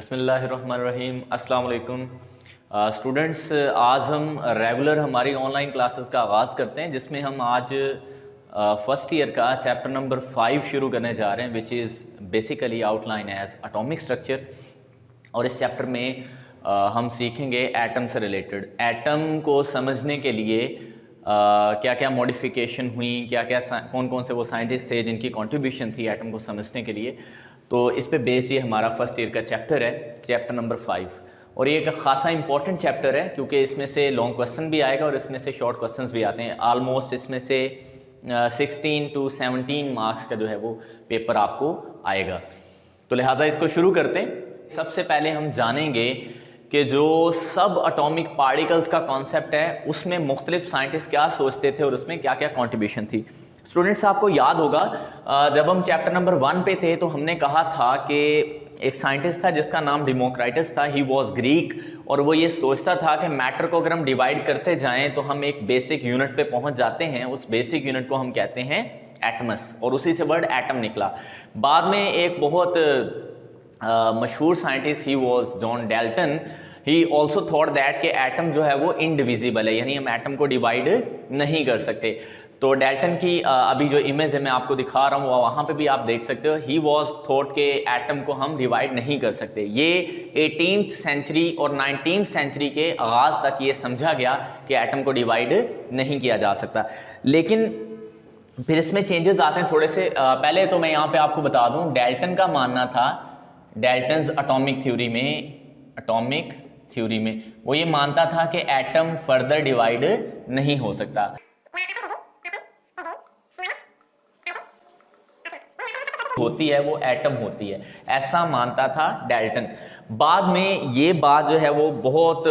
बिस्मिल्लाहिर्रहमानिर्रहीम। अस्सलाम वालेकुम स्टूडेंट्स, आज हम रेगुलर हमारी ऑनलाइन क्लासेस का आगाज़ करते हैं, जिसमें हम आज फर्स्ट ईयर का चैप्टर नंबर 5 शुरू करने जा रहे हैं, which is basically outline as atomic structure. और इस चैप्टर में हम सीखेंगे एटम से रिलेटेड। एटम को समझने के लिए क्या क्या मॉडिफिकेशन हुई, क्या क्या कौन कौन से वो साइंटिस्ट थे जिनकी कंट्रीब्यूशन थी एटम को समझने के लिए। तो इस पे बेस्ड ये हमारा फर्स्ट ईयर का चैप्टर है, चैप्टर नंबर 5। और ये एक खासा इंपॉर्टेंट चैप्टर है क्योंकि इसमें से लॉन्ग क्वेश्चन भी आएगा और इसमें से शॉर्ट क्वेश्चंस भी आते हैं। ऑलमोस्ट इसमें से 16 to 17 मार्क्स का जो है वो पेपर आपको आएगा। तो लिहाजा इसको शुरू करते हैं। सबसे पहले हम जानेंगे कि जो सब एटॉमिक पार्टिकल्स का कॉन्सेप्ट है उसमें मुख्तलिफ साइंटिस्ट क्या सोचते थे और उसमें क्या क्या कॉन्ट्रीब्यूशन थी। स्टूडेंट्स, आपको याद होगा जब हम चैप्टर नंबर 1 पे थे तो हमने कहा था कि एक साइंटिस्ट था जिसका नाम डेमोक्राइटस था। ही वॉज ग्रीक और वो ये सोचता था कि मैटर को अगर हम डिवाइड करते जाएं तो हम एक बेसिक यूनिट पे पहुंच जाते हैं। उस बेसिक यूनिट को हम कहते हैं एटमस, और उसी से वर्ड एटम निकला। बाद में एक बहुत मशहूर scientist he was John Dalton. He also thought that कि एटम जो है वो इनडिविजिबल है, यानी हम एटम को डिवाइड नहीं कर सकते। तो डाल्टन की अभी जो इमेज है मैं आपको दिखा रहा हूँ वहाँ पे भी आप देख सकते हो। ही वॉज थॉट के एटम को हम डिवाइड नहीं कर सकते। ये 18th सेंचुरी और 19th सेंचुरी के आगाज़ तक ये समझा गया कि एटम को डिवाइड नहीं किया जा सकता। लेकिन फिर इसमें चेंजेस आते हैं थोड़े से। पहले तो मैं यहाँ पे आपको बता दूँ, डाल्टन का मानना था, डाल्टन्स एटॉमिक थ्योरी में वो ये मानता था कि एटम फर्दर डिवाइड नहीं हो सकता। होती है वो एटम होती है, ऐसा मानता था डाल्टन। बाद में ये बात जो है वो बहुत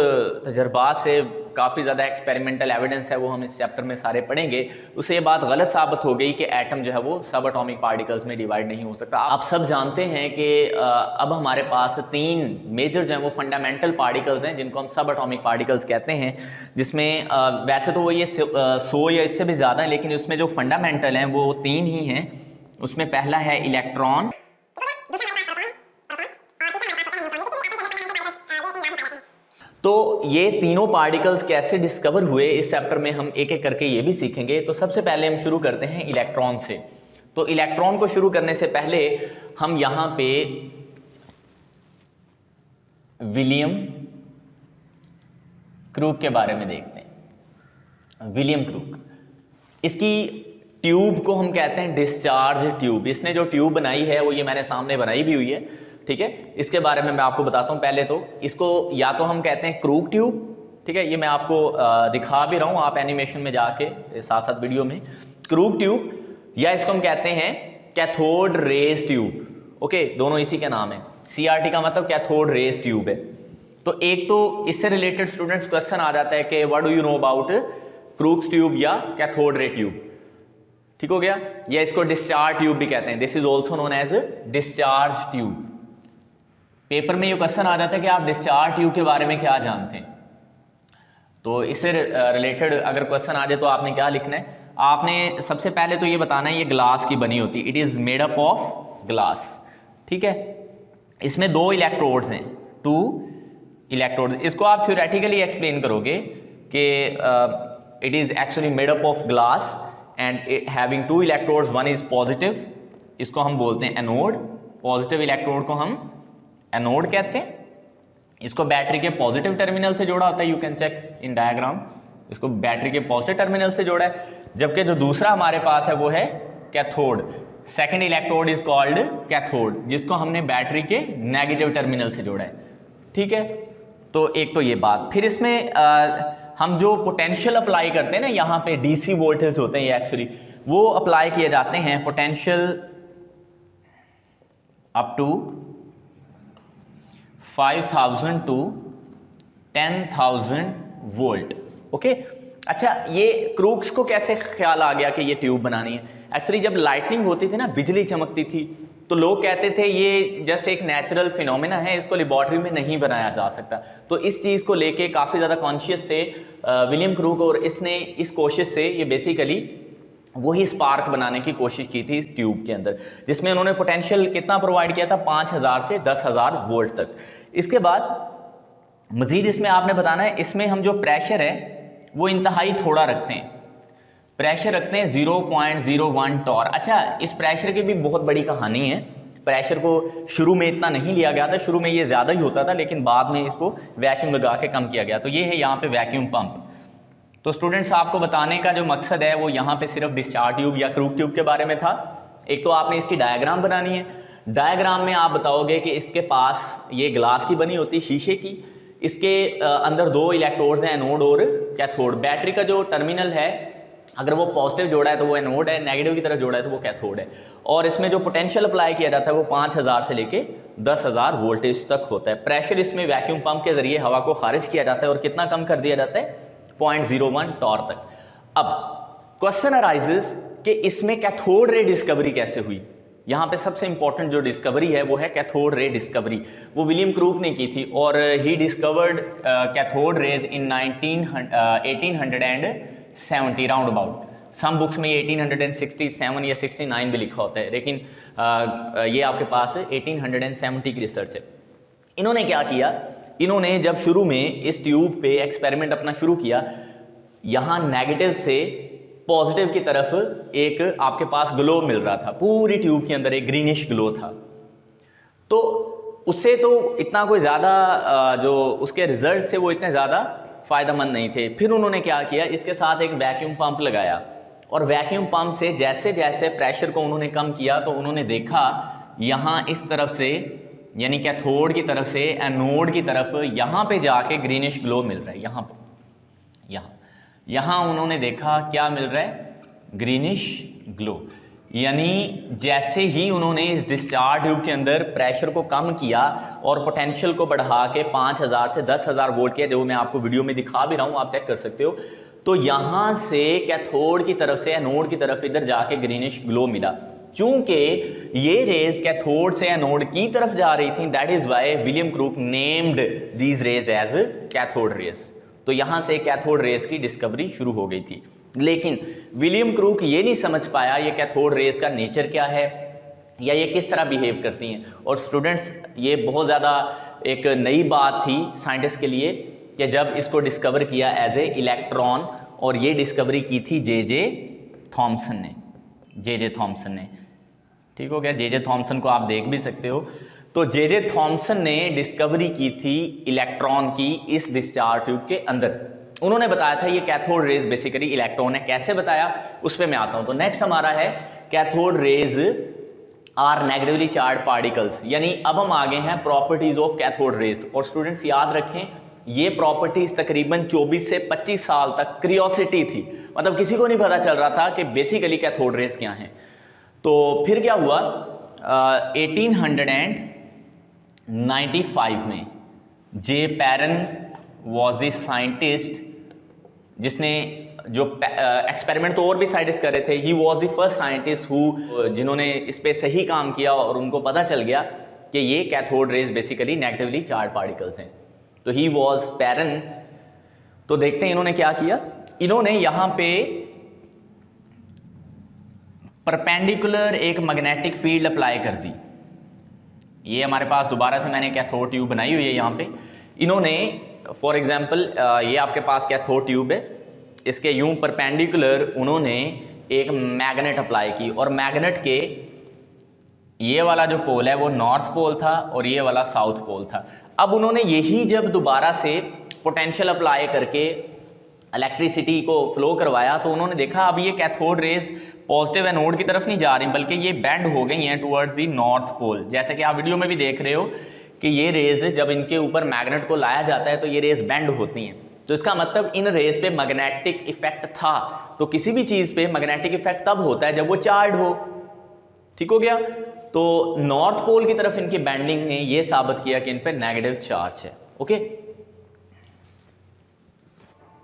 तजर्बा से, काफ़ी ज़्यादा एक्सपेरिमेंटल एविडेंस है, वो हम इस चैप्टर में सारे पढ़ेंगे, उसे ये बात गलत साबित हो गई कि एटम जो है वो सब एटॉमिक पार्टिकल्स में डिवाइड नहीं हो सकता। आप सब जानते हैं कि अब हमारे पास 3 मेजर जो है वो फंडामेंटल पार्टिकल्स हैं जिनको हम सब एटॉमिक पार्टिकल्स कहते हैं, जिसमें वैसे तो वो ये 100 या इससे भी ज़्यादा है, लेकिन उसमें जो फंडामेंटल हैं वो 3 ही हैं। उसमें पहला है इलेक्ट्रॉन, तो ये तीनों पार्टिकल्स कैसे डिस्कवर हुए इस चैप्टर में हम एक एक करके ये भी सीखेंगे। तो सबसे पहले हम शुरू करते हैं इलेक्ट्रॉन से। तो इलेक्ट्रॉन को शुरू करने से पहले हम यहां पे विलियम क्रूक के बारे में देखते हैं। विलियम क्रूक, इसकी ट्यूब को हम कहते हैं डिस्चार्ज ट्यूब। इसने जो ट्यूब बनाई है वो ये मैंने सामने बनाई भी हुई है, ठीक है। इसके बारे में मैं आपको बताता हूँ। पहले तो इसको या तो हम कहते हैं क्रूक ट्यूब, ठीक है, ये मैं आपको दिखा भी रहा हूँ, आप एनिमेशन में जाके साथ साथ वीडियो में, क्रूक ट्यूब, या इसको हम कहते हैं कैथोड रेज ट्यूब। ओके, दोनों इसी के नाम है। CRT का मतलब कैथोड रेज ट्यूब है। तो एक तो इससे रिलेटेड स्टूडेंट्स क्वेश्चन आ जाता है कि what do you know about crooks tube या कैथोड रे ट्यूब, ठीक हो गया। या इसको डिस्चार्ज ट्यूब भी कहते हैं, this is also known as discharge tube. Paper में ये क्वेश्चन आ जाता है कि आप डिस्चार्ज ट्यूब के बारे में क्या जानते हैं। तो इससे रिलेटेड अगर क्वेश्चन आ जाए तो आपने क्या लिखना है, आपने सबसे पहले तो ये बताना है ये ग्लास की बनी होती है, it is made up of glass, ठीक है। इसमें 2 इलेक्ट्रोड्स हैं, 2 इलेक्ट्रोड्स। इसको आप थ्योरेटिकली एक्सप्लेन करोगे कि it is actually made up of glass and having 2 electrodes, one is positive, इसको हम बोलते हैं एनोड। पॉजिटिव इलेक्ट्रोड को हम एनोड कहते हैं। इसको बैटरी के पॉजिटिव टर्मिनल से जोड़ा होता है, you can check in diagram, इसको बैटरी के पॉजिटिव टर्मिनल से जोड़ा है। जबकि जो दूसरा हमारे पास है वो है cathode. Second electrode is called cathode, जिसको हमने बैटरी के नेगेटिव टर्मिनल से जोड़ा है, ठीक है। तो एक तो ये बात। फिर इसमें हम जो पोटेंशियल अप्लाई करते हैं ना, यहाँ पे DC वोल्टेज होते हैं ये एक्चुअली वो अप्लाई किए जाते हैं, potential up to 5000 to 10,000 volt. Okay, अच्छा, ये क्रूक्स को कैसे ख्याल आ गया कि ये ट्यूब बनानी है। एक्चुअली जब लाइटनिंग होती थी ना, बिजली चमकती थी, तो लोग कहते थे ये जस्ट एक नेचुरल फिनोमेना है, इसको लेबॉर्ट्री में नहीं बनाया जा सकता। तो इस चीज़ को लेके काफ़ी ज़्यादा कॉन्शियस थे विलियम क्रूक, और इसने इस कोशिश से ये बेसिकली वही स्पार्क बनाने की कोशिश की थी इस ट्यूब के अंदर, जिसमें उन्होंने पोटेंशियल कितना प्रोवाइड किया था, 5000 से 10,000 वोल्ट तक। इसके बाद मजीद इसमें आपने बताना है, इसमें हम जो प्रेशर है वो इंतहाई थोड़ा रखते हैं, प्रेशर रखते हैं 0.01 टॉर। अच्छा, इस प्रेशर की भी बहुत बड़ी कहानी है। प्रेशर को शुरू में इतना नहीं लिया गया था, शुरू में ये ज़्यादा ही होता था, लेकिन बाद में इसको वैक्यूम लगा के कम किया गया। तो ये है यहाँ पे वैक्यूम पंप। तो स्टूडेंट्स, आपको बताने का जो मकसद है वो यहाँ पे सिर्फ डिस्चार्ज ट्यूब या क्रूग ट्यूब के बारे में था। एक तो आपने इसकी डायग्राम बनानी है, डायग्राम में आप बताओगे कि इसके पास ये ग्लास की बनी होती, शीशे की, इसके अंदर दो इलेक्ट्रोड्स हैं, एनोड और कैथोड। बैटरी का जो टर्मिनल है, अगर वो पॉजिटिव जोड़ा है तो वो एनोड है, नेगेटिव की तरफ जोड़ा है तो वो कैथोड है। और इसमें जो पोटेंशियल अप्लाई किया जाता है वो 5000 से लेके 10,000 वोल्टेज तक होता है। प्रेशर इसमें वैक्यूम पंप के जरिए हवा को खारिज किया जाता है और कितना कम कर दिया जाता है, 0.01 टॉर तक। अब क्वेश्चन अराइजेस कि इसमें कैथोड रे डिस्कवरी कैसे हुई। यहाँ पे सबसे इंपॉर्टेंट जो डिस्कवरी है वो है कैथोड रे डिस्कवरी। वो विलियम क्रूक ने की थी और he discovered cathode rays in 1870 round about. Some books में 1867 या 69 भी लिखा होता है, लेकिन ये आपके पास 1870 की रिसर्च है। इन्होंने क्या किया, इन्होंने जब शुरू में इस ट्यूब पे एक्सपेरिमेंट अपना शुरू किया, यहाँ नेगेटिव से पॉजिटिव की तरफ एक आपके पास ग्लो मिल रहा था, पूरी ट्यूब के अंदर एक ग्रीनिश ग्लो था। तो उससे तो इतना कोई ज़्यादा जो उसके रिजल्ट से वो इतने ज़्यादा फ़ायदेमंद नहीं थे। फिर उन्होंने क्या किया, इसके साथ एक वैक्यूम पंप लगाया और वैक्यूम पंप से जैसे जैसे प्रेशर को उन्होंने कम किया तो उन्होंने देखा यहाँ इस तरफ से, यानी कैथोड की तरफ से एनोड की तरफ, यहाँ पे जाके ग्रीनिश ग्लो मिल रहा है। यहाँ पे यहाँ उन्होंने देखा क्या मिल रहा है, ग्रीनिश ग्लो। यानी जैसे ही उन्होंने इस डिस्चार्ज ट्यूब के अंदर प्रेशर को कम किया और पोटेंशियल को बढ़ा के 5000 से 10,000 वोल्ट किया, जो मैं आपको वीडियो में दिखा भी रहा हूँ, आप चेक कर सकते हो, तो यहाँ से कैथोड की तरफ से एनोड की तरफ इधर जाके ग्रीनिश ग्लो मिला। चूंकि ये रेज कैथोड से एनोड की तरफ जा रही थी, that is why William Crooke named these rays as cathode rays. तो यहां से कैथोड रेज की डिस्कवरी शुरू हो गई थी। लेकिन विलियम क्रूक ये नहीं समझ पाया ये कैथोड रेज का नेचर क्या है या ये किस तरह बिहेव करती हैं। और स्टूडेंट्स, ये बहुत ज़्यादा एक नई बात थी साइंटिस्ट के लिए कि जब इसको डिस्कवर किया एज ए इलेक्ट्रॉन, और ये डिस्कवरी की थी जे थॉमसन ने। ठीक हो गया, जे थॉमसन को आप देख भी सकते हो। तो जे थॉमसन ने डिस्कवरी की थी इलेक्ट्रॉन की इस डिस्चार्ज ट्यूब के अंदर। उन्होंने बताया था ये कैथोड रेज बेसिकली इलेक्ट्रॉन है। कैसे बताया उस पर मैं आता हूं। तो नेक्स्ट हमारा है cathode rays are negatively charge particles, यानी अब हम आगे हैं प्रॉपर्टीज ऑफ कैथोड रेज। और स्टूडेंट्स याद रखें, ये प्रॉपर्टीज तकरीबन 24 से 25 साल तक क्रियोसिटी थी, मतलब किसी को नहीं पता चल रहा था कि बेसिकली कैथोड रेज क्या हैं। तो फिर क्या हुआ, 1895 में जे पैरन वॉज द साइंटिस्ट जिसने जो एक्सपेरिमेंट तो और भी साइंटिस्ट कर रहे थे, he was the first scientist who जिन्होंने इस पे सही काम किया और उनको पता चल गया कि ये cathode rays basically negatively charge particles हैं। तो ही वॉज पैरन। तो देखते हैं इन्होंने क्या किया। इन्होंने यहां पे परपेंडिकुलर एक मैग्नेटिक फील्ड अप्लाई कर दी। ये हमारे पास दोबारा से मैंने कैथोड ट्यूब बनाई हुई है यहाँ पे। इन्होंने फॉर एग्जांपल ये आपके पास कैथोड ट्यूब है, इसके यूं परपेंडिकुलर उन्होंने एक मैग्नेट अप्लाई की और मैग्नेट के ये वाला जो पोल है वो नॉर्थ पोल था और ये वाला साउथ पोल था। अब उन्होंने यही जब दोबारा से पोटेंशियल अप्लाई करके इलेक्ट्रिसिटी को फ्लो करवाया तो उन्होंने देखा अब ये कैथोड रेज पॉजिटिव एनोड की तरफ नहीं जा रही बल्कि ये बेंड हो गई हैं टुवर्ड्स दी नॉर्थ पोल। जैसे कि आप वीडियो में भी देख रहे हो कि ये रेज जब इनके ऊपर मैग्नेट को लाया जाता है तो ये रेज बेंड होती हैं। तो इसका मतलब इन रेज पे मैग्नेटिक इफेक्ट था। तो किसी भी चीज पे मैग्नेटिक इफेक्ट तब होता है जब वो चार्ज हो। ठीक हो गया। तो नॉर्थ पोल की तरफ इनकी बेंडिंग ने ये साबित किया कि इन पे नेगेटिव चार्ज है। ओके,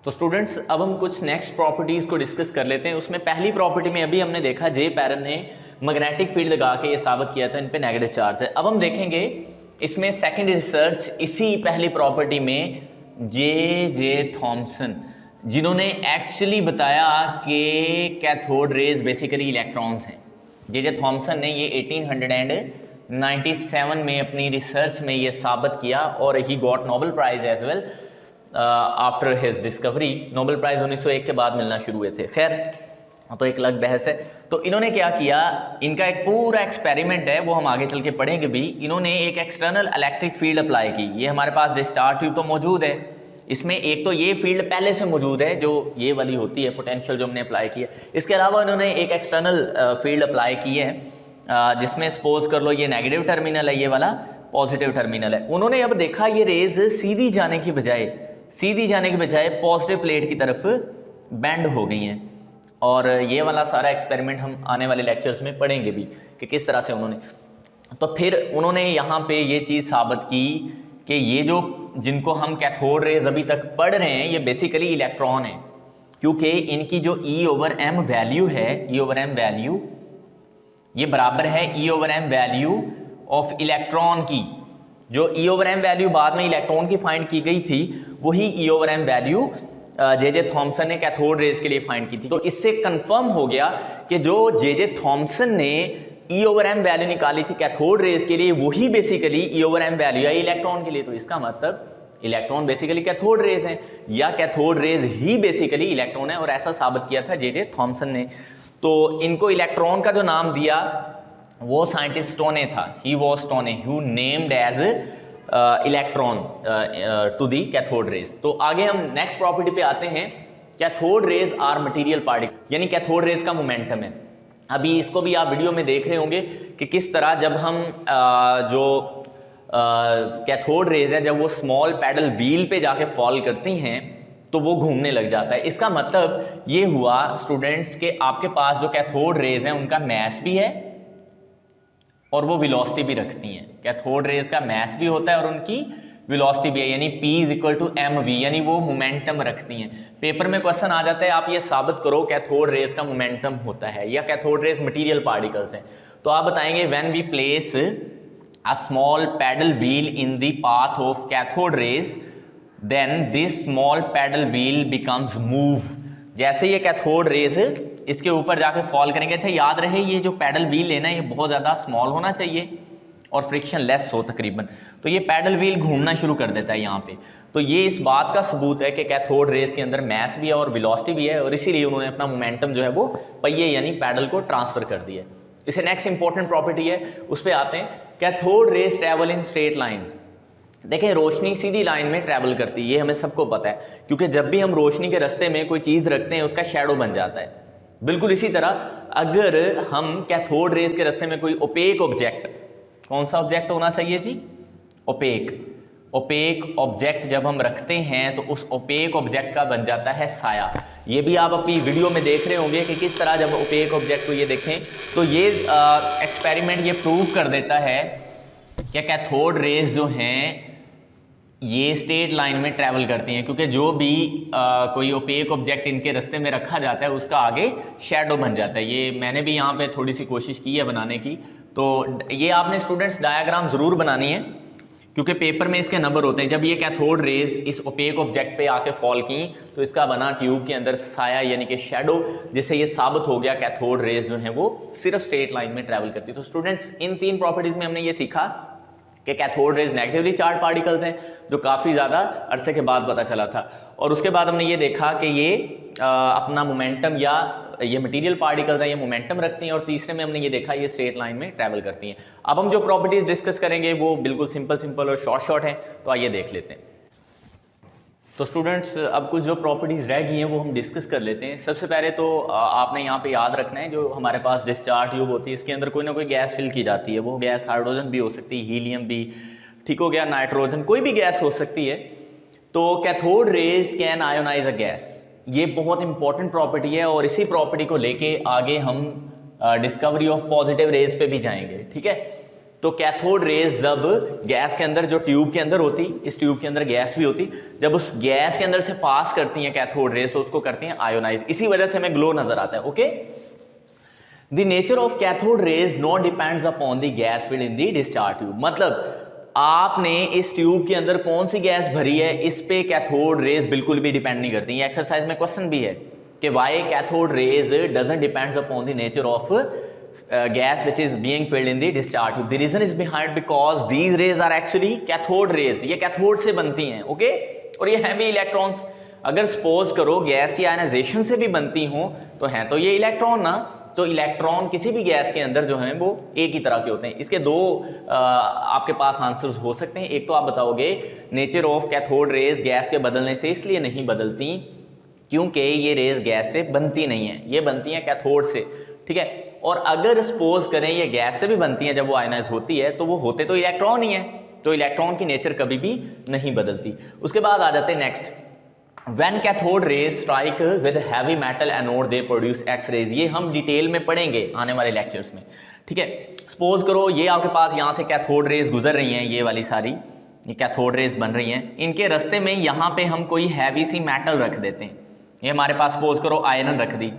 तो स्टूडेंट्स अब हम कुछ नेक्स्ट प्रॉपर्टीज को डिस्कस कर लेते हैं। उसमें पहली प्रॉपर्टी में अभी हमने देखा जे पैरन ने मैग्नेटिक फील्ड लगा के ये साबित किया था इन पे नेगेटिव चार्ज है। अब हम देखेंगे इसमें सेकंड रिसर्च इसी पहली प्रॉपर्टी में जे थॉमसन जिन्होंने एक्चुअली बताया कि कैथोड रेज बेसिकली इलेक्ट्रॉन्स हैं। जे थॉमसन ने ये 1897 में अपनी रिसर्च में ये साबित किया और he got Nobel prize as well after his discovery. Nobel prize 1901 के बाद मिलना शुरू हुए थे। खैर तो एक अलग बहस है। तो इन्होंने क्या किया, इनका एक पूरा एक्सपेरिमेंट है, वो हम आगे चल के पढ़ेंगे भी। इन्होंने एक एक्सटर्नल इलेक्ट्रिक फील्ड अप्लाई की। ये हमारे पास डिस्चार्ज ट्यूब तो मौजूद है, इसमें एक तो ये फील्ड पहले से मौजूद है जो ये वाली होती है पोटेंशियल जो हमने अप्लाई की है। इसके अलावा इन्होंने एक एक्सटर्नल फील्ड अप्लाई की है जिसमें सपोज कर लो ये नेगेटिव टर्मिनल है, ये वाला पॉजिटिव टर्मिनल है। उन्होंने अब देखा ये रेज सीधी जाने की बजाय पॉजिटिव प्लेट की तरफ बेंड हो गई हैं। और ये वाला सारा एक्सपेरिमेंट हम आने वाले लेक्चर्स में पढ़ेंगे भी कि किस तरह से उन्होंने। तो फिर उन्होंने यहाँ पे ये चीज़ साबित की कि ये जो जिनको हम कैथोड रेज अभी तक पढ़ रहे हैं ये बेसिकली इलेक्ट्रॉन है, क्योंकि इनकी जो E/m वैल्यू है, E/m वैल्यू ये बराबर है E/m वैल्यू ऑफ इलेक्ट्रॉन की। जो E/m वैल्यू बाद में इलेक्ट्रॉन की फाइंड की गई थी वही E/m वैल्यू जे थॉमसन ने कैथोड रेज के लिए फाइंड की थी। तो इससे कंफर्म हो गया कि जो जे थॉमसन ने E/m वैल्यू निकाली थी कैथोड रेज के लिए वही बेसिकली E/m वैल्यू है इलेक्ट्रॉन के लिए। तो इसका मतलब इलेक्ट्रॉन बेसिकली कैथोड रेज हैं या कैथोड रेज ही बेसिकली इलेक्ट्रॉन है, और ऐसा साबित किया था जे थॉमसन ने। तो इनको इलेक्ट्रॉन का जो नाम दिया वो साइंटिस्ट स्टोने था, he was Stoney, who named as electron to the cathode rays. तो आगे हम नेक्स्ट प्रॉपर्टी पे आते हैं। Cathode rays are material particle, यानी कैथोड रेज का मोमेंटम है। अभी इसको भी आप वीडियो में देख रहे होंगे कि किस तरह जब हम जो कैथोड रेज है जब वो स्मॉल पैडल व्हील पे जाके फॉल करती हैं तो वो घूमने लग जाता है। इसका मतलब ये हुआ स्टूडेंट्स के आपके पास जो कैथोड रेज हैं उनका मैस भी है और वो वेलोसिटी भी रखती हैं। कैथोड रेज का मैस भी होता है और उनकी वेलोसिटी भी है, यानी P=mv, यानी वो मोमेंटम रखती हैं। पेपर में क्वेश्चन आ जाता है आप ये साबित करो कैथोड रेज का मोमेंटम होता है या कैथोड रेज मटेरियल पार्टिकल्स हैं। तो आप बताएंगे when we place a small paddle wheel in the path of cathode rays then this small paddle wheel becomes move. जैसे ये कैथोड रेज इसके ऊपर जाके फॉल करेंगे, अच्छा याद रहे ये जो पैडल व्हील है ना ये बहुत ज़्यादा स्मॉल होना चाहिए और फ्रिक्शन लेस हो तकरीबन, तो ये पैडल व्हील घूमना शुरू कर देता है यहाँ पे। तो ये इस बात का सबूत है कि कैथोड रेज के अंदर मैस भी है और वेलोसिटी भी है, और इसीलिए उन्होंने अपना मोमेंटम जो है वो पहिए यानी पैडल को ट्रांसफर कर दिया। इसे नेक्स्ट इंपॉर्टेंट प्रॉपर्टी है उस पर आते हैं। Cathode raise travel in straight line. देखें रोशनी सीधी लाइन में ट्रैवल करती है, ये हमें सबको पता है, क्योंकि जब भी हम रोशनी के रास्ते में कोई चीज़ रखते हैं उसका शैडो बन जाता है। बिल्कुल इसी तरह अगर हम कैथोड रेज के रास्ते में कोई ओपेक ऑब्जेक्ट, कौन सा ऑब्जेक्ट होना चाहिए जी? ओपेक ऑब्जेक्ट जब हम रखते हैं तो उस ओपेक ऑब्जेक्ट का बन जाता है साया। ये भी आप अपनी वीडियो में देख रहे होंगे कि किस तरह जब ओपेक ऑब्जेक्ट को ये देखें तो ये एक्सपेरिमेंट ये प्रूव कर देता है कि कैथोड रेज जो हैं ये स्ट्रेट लाइन में ट्रैवल करती हैं, क्योंकि जो भी कोई ओपेक ऑब्जेक्ट इनके रास्ते में रखा जाता है उसका आगे शैडो बन जाता है। ये मैंने भी यहाँ पे थोड़ी सी कोशिश की है बनाने की। तो ये आपने स्टूडेंट्स डायग्राम ज़रूर बनानी है क्योंकि पेपर में इसके नंबर होते हैं। जब ये कैथोड रेज इस ओपेक ऑब्जेक्ट पे आके फॉल की तो इसका बना ट्यूब के अंदर साया यानी कि शैडो, जिससे ये साबित हो गया कैथोड रेज जो है वो सिर्फ स्ट्रेट लाइन में ट्रैवल करती है। तो स्टूडेंट्स इन तीन प्रॉपर्टीज में हमने ये सीखा कि cathode rays negatively charge particles हैं, जो काफ़ी ज़्यादा अरसे के बाद पता चला था। और उसके बाद हमने ये देखा कि ये अपना मोमेंटम या ये मटेरियल पार्टिकल्स हैं ये मोमेंटम रखती हैं, और तीसरे में हमने ये देखा ये स्ट्रेट लाइन में ट्रैवल करती हैं। अब हम जो प्रॉपर्टीज डिस्कस करेंगे वो बिल्कुल सिंपल और शॉर्ट हैं, तो आइए देख लेते हैं। तो स्टूडेंट्स अब कुछ जो प्रॉपर्टीज़ रह गई हैं वो हम डिस्कस कर लेते हैं। सबसे पहले तो आपने यहाँ पे याद रखना है जो हमारे पास डिस्चार्ज ट्यूब होती है इसके अंदर कोई ना कोई गैस फिल की जाती है। वो गैस हाइड्रोजन भी हो सकती है, हीलियम भी, ठीक हो गया, नाइट्रोजन, कोई भी गैस हो सकती है। तो cathode rays can ionize a gas, ये बहुत इंपॉर्टेंट प्रॉपर्टी है और इसी प्रॉपर्टी को लेके आगे हम डिस्कवरी ऑफ पॉजिटिव रेज पे भी जाएंगे, ठीक है। तो कैथोड रेज जब गैस के अंदर जो ट्यूब के अंदर होती, इस ट्यूब के अंदर गैस भी होती, जब उस गैस के अंदर से पास करती हैं कैथोड रेज तो उसको करती हैं आयोनाइज, इसी वजह से हमें ग्लो नजर आता है। Okay, the nature of cathode raise not depends upon the gas field in the discharge tube. मतलब आपने इस ट्यूब के अंदर कौन सी गैस भरी है, इस पे कैथोड रेज बिल्कुल भी डिपेंड नहीं करती। ये एक्सरसाइज में क्वेश्चन भी है कि why cathode rays doesn't depends upon the nature of gas which is being filled in the discharge tube. The reason is behind because these rays are actually cathode rays. ये cathode से बनती हैं, okay और ये हैं भी electrons. अगर suppose करो गैस की आयनाइजेशन से भी बनती हो तो हैं तो ये इलेक्ट्रॉन ना, तो इलेक्ट्रॉन किसी भी गैस के अंदर जो हैं वो एक ही तरह के होते हैं। इसके दो आपके पास आंसर्स हो सकते हैं। एक तो आप बताओगे nature of cathode raise gas के बदलने से इसलिए नहीं बदलती क्योंकि ये रेज गैस से बनती नहीं है, ये बनती हैं कैथोड से, ठीक है। और अगर सपोज करें ये गैस से भी बनती है, जब वो आयनाइज होती है तो वो होते तो इलेक्ट्रॉन ही है, तो इलेक्ट्रॉन की नेचर कभी भी नहीं बदलती। उसके बाद आ जाते हैं next, when cathode rays strike with heavy metal anode they produce X rays. ये हम डिटेल में पढ़ेंगे आने वाले लेक्चर्स में, ठीक है। सपोज करो ये आपके पास यहाँ से कैथोड रेज गुजर रही हैं, ये वाली सारी ये कैथोड रेज बन रही हैं, इनके रास्ते में यहाँ पे हम कोई हैवी सी मेटल रख देते हैं। ये हमारे पास सपोज करो आयरन रख दी,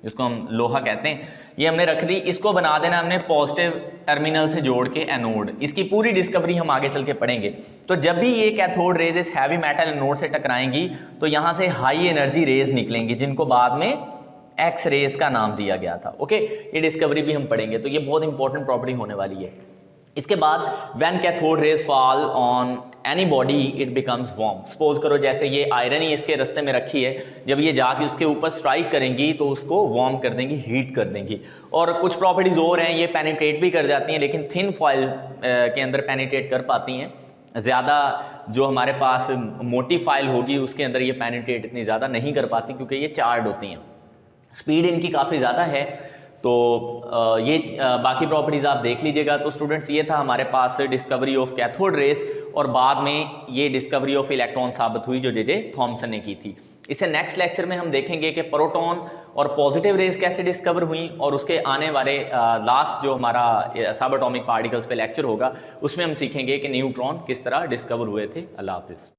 जिसको हम लोहा कहते हैं, ये हमने रख दी। इसको बना देना हमने पॉजिटिव टर्मिनल से जोड़ के एनोड। इसकी पूरी डिस्कवरी हम आगे चल के पढ़ेंगे। तो जब भी ये कैथोड रेज इस हैवी मेटल एनोड से टकराएंगी तो यहाँ से हाई एनर्जी रेज निकलेंगी, जिनको बाद में एक्स रेज का नाम दिया गया था, ओके। ये डिस्कवरी भी हम पढ़ेंगे, तो ये बहुत इंपॉर्टेंट प्रॉपर्टी होने वाली है। इसके बाद when cathode raise fall on any body it becomes warm. Suppose करो जैसे ये आयरन ही इसके रास्ते में रखी है, जब ये जाके उसके ऊपर स्ट्राइक करेंगी तो उसको वार्म कर देंगी, हीट कर देंगी। और कुछ प्रॉपर्टीज और हैं, ये पेनिट्रेट भी कर जाती हैं लेकिन थिन फॉइल के अंदर पेनिट्रेट कर पाती हैं। ज़्यादा जो हमारे पास मोटी फाइल होगी उसके अंदर ये पेनिट्रेट इतनी ज़्यादा नहीं कर पाती क्योंकि ये चार्ड होती हैं। स्पीड इनकी काफ़ी ज़्यादा है, तो ये बाकी प्रॉपर्टीज़ आप देख लीजिएगा। तो स्टूडेंट्स ये था हमारे पास डिस्कवरी ऑफ कैथोड रेस, और बाद में ये डिस्कवरी ऑफ इलेक्ट्रॉन साबित हुई जो जे थॉमसन ने की थी। इसे नेक्स्ट लेक्चर में हम देखेंगे कि प्रोटॉन और पॉजिटिव रेज कैसे डिस्कवर हुई, और उसके आने वाले लास्ट जो हमारा सब एटॉमिक पार्टिकल्स पे लेक्चर होगा उसमें हम सीखेंगे कि न्यूट्रॉन किस तरह डिस्कवर हुए थे। अल्लाह हाफिज़।